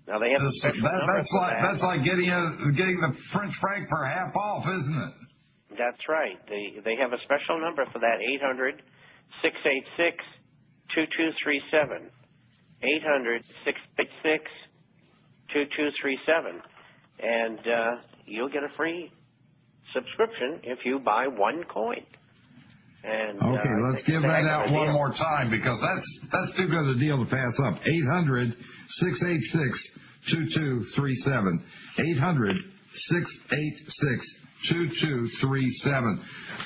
Now they have a special number for that. That's like getting the French franc for half off, isn't it? That's right. They have a special number for that, 800-686-2237. 800-686-2237. And you'll get a free subscription if you buy one coin. And, okay, let's give that out one more time, because that's too good a deal to pass up. 800-686-2237. 800-686-2237.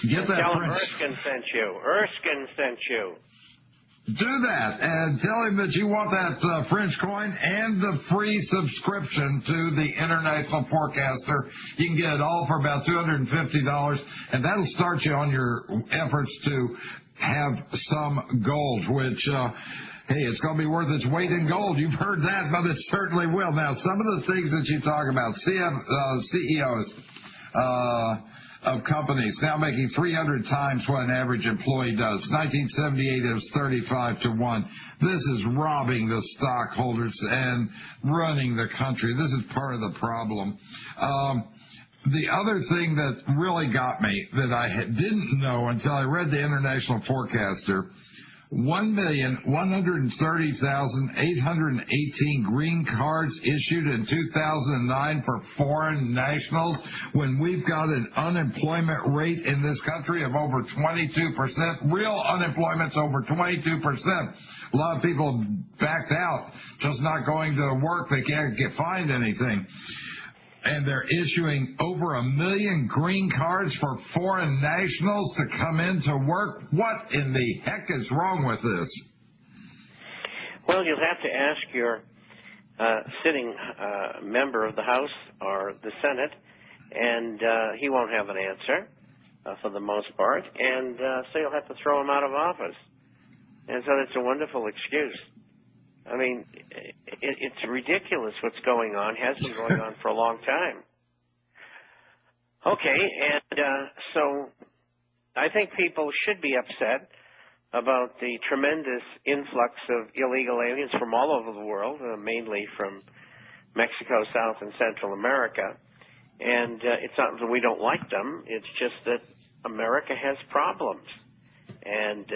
Get that. Tell him Erskine sent you. Erskine sent you. Do that and tell him that you want that French coin and the free subscription to the International Forecaster. You can get it all for about $250, and that'll start you on your efforts to have some gold, which, hey, it's going to be worth its weight in gold. You've heard that, but it certainly will. Now, some of the things that you talk about, CEOs of companies now making 300 times what an average employee does. 1978, it was 35-1. This is robbing the stockholders and running the country. This is part of the problem. The other thing that really got me that I didn't know until I read the International Forecaster, 1,130,818 green cards issued in 2009 for foreign nationals, when we've got an unemployment rate in this country of over 22%. Real unemployment's over 22%. A lot of people backed out, just not going to work. They can't find anything. And they're issuing over 1 million green cards for foreign nationals to come in to work. What in the heck is wrong with this? Well, you'll have to ask your sitting member of the House or the Senate, and he won't have an answer for the most part, and so you'll have to throw him out of office. And so that's a wonderful excuse. I mean, it's ridiculous what's going on. Has been going on for a long time. Okay, and so I think people should be upset about the tremendous influx of illegal aliens from all over the world, mainly from Mexico, South and Central America. And it's not that we don't like them. It's just that America has problems. And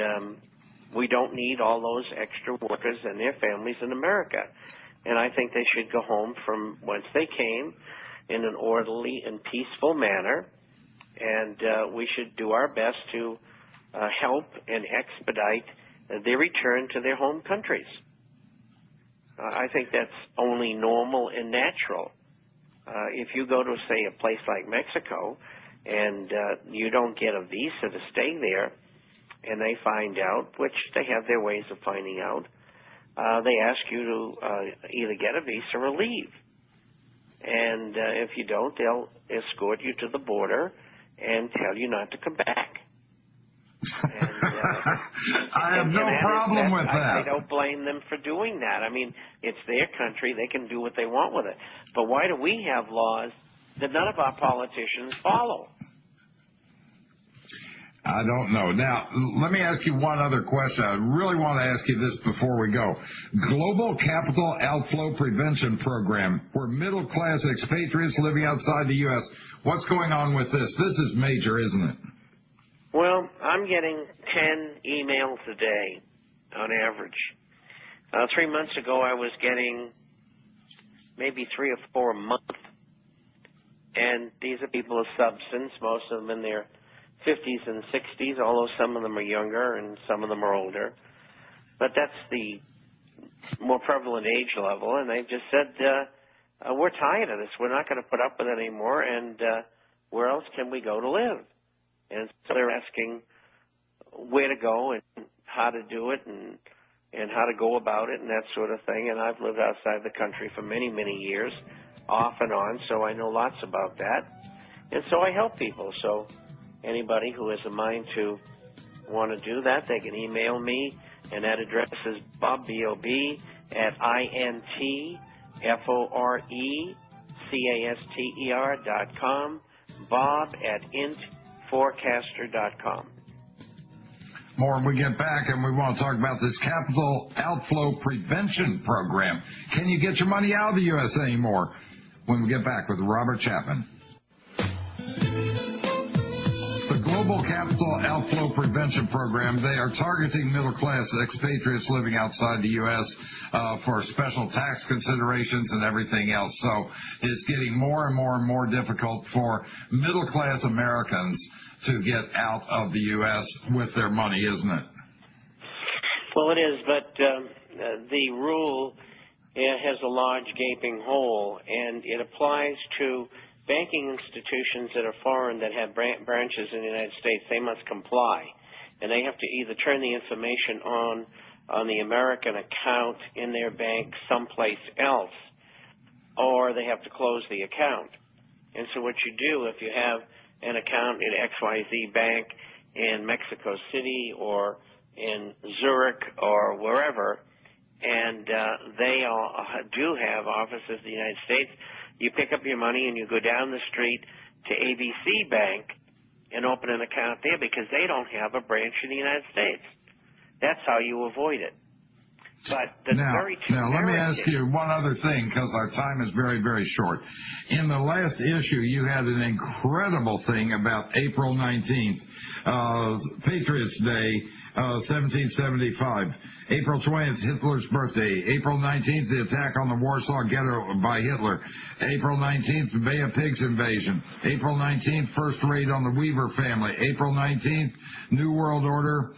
we don't need all those extra workers and their families in America. And I think they should go home from whence they came in an orderly and peaceful manner. And we should do our best to help and expedite their return to their home countries. I think that's only normal and natural. If you go to, say, a place like Mexico and you don't get a visa to stay there, and they find out, which they have their ways of finding out, they ask you to either get a visa or leave. And if you don't, they'll escort you to the border and tell you not to come back. And, I have no problem with that. I don't blame them for doing that. I mean, it's their country. They can do what they want with it. But why do we have laws that none of our politicians follow? I don't know. Now, let me ask you one other question. I really want to ask you this before we go. Global Capital Outflow Prevention Program. We're middle-class expatriates living outside the U.S. What's going on with this? This is major, isn't it? Well, I'm getting 10 emails a day on average. 3 months ago, I was getting maybe 3 or 4 a month. And these are people of substance, most of them in their 50s and 60s, although some of them are younger and some of them are older. But that's the more prevalent age level, and they've just said, we're tired of this. We're not going to put up with it anymore, and where else can we go to live? And so they're asking where to go and how to do it and how to go about it and that sort of thing. And I've lived outside the country for many, many years, off and on, so I know lots about that. And so I help people. So anybody who has a mind to want to do that, they can email me, and that address is Bob, B-O-B, at INTFORECASTER.com, Bob at INTForecaster.com. more when we get back, and we want to talk about this capital outflow prevention program. Can you get your money out of the U.S. anymore? When we get back with Robert Chapman. Global Capital Outflow Prevention Program, they are targeting middle-class expatriates living outside the U.S. For special tax considerations and everything else. So it's getting more and more and more difficult for middle-class Americans to get out of the U.S. with their money, isn't it? Well, it is, but the rule has a large gaping hole, and it applies to banking institutions that are foreign that have branches in the United States. They must comply, and they have to either turn the information on the American account in their bank someplace else, or they have to close the account. And so what you do, if you have an account in XYZ Bank in Mexico City or in Zurich or wherever, and they do have offices in the United States, you pick up your money and you go down the street to ABC Bank and open an account there because they don't have a branch in the United States. That's how you avoid it. But the now, let me ask you one other thing, because our time is very, very short. In the last issue, you had an incredible thing about April 19th, Patriots Day, 1775. April 20th, Hitler's birthday. April 19th, the attack on the Warsaw Ghetto by Hitler. April 19th, the Bay of Pigs invasion. April 19th, first raid on the Weaver family. April 19th, New World Order,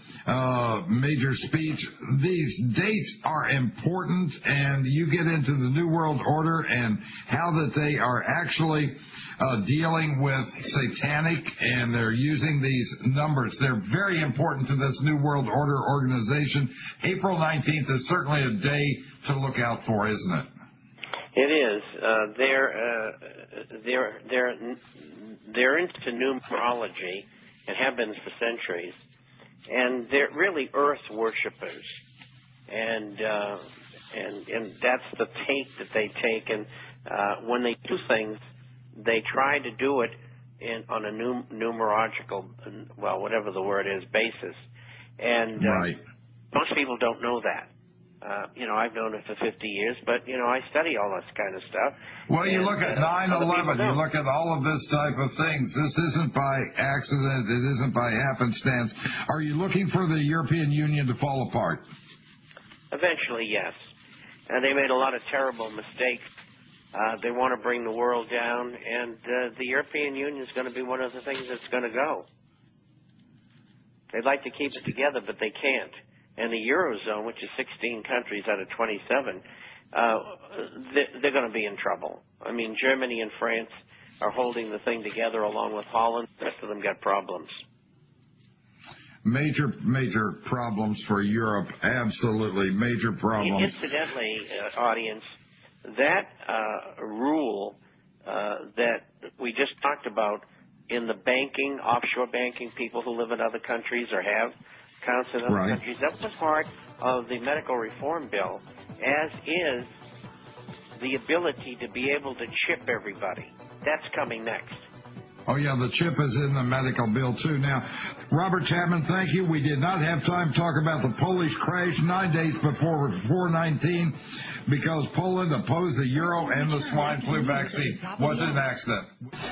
major speech. These dates are important, and you get into the New World Order and how that they are actually dealing with satanic, and they're using these numbers. They're very important to this New World Order organization. April 19th is certainly a day to look out for, isn't it? It is. They're into numerology and have been for centuries, and they're really Earth worshippers, and that's the take that they take. And when they do things, they try to do it on a numerological, well, whatever the word is, basis. And right. Most people don't know that. I've known it for 50 years, but, I study all this kind of stuff. Well, you look at 9/11, you look at all of this type of things. This isn't by accident. It isn't by happenstance. Are you looking for the European Union to fall apart? Eventually, yes. And they made a lot of terrible mistakes. They want to bring the world down, and the European Union is going to be one of the things that's going to go. They'd like to keep it together, but they can't. And the Eurozone, which is 16 countries out of 27, they're going to be in trouble. I mean, Germany and France are holding the thing together along with Holland. The rest of them got problems. Major problems for Europe. Absolutely, major problems. Incidentally, audience, that rule that we just talked about in the banking, offshore banking, people who live in other countries or have accounts in other countries, that was part of the medical reform bill, as is the ability to be able to chip everybody. That's coming next. Oh, yeah, the chip is in the medical bill, too. Now, Robert Chapman, thank you. We did not have time to talk about the Polish crash 9 days before 4/19 because Poland opposed the euro and the swine flu vaccine. Was it an accident?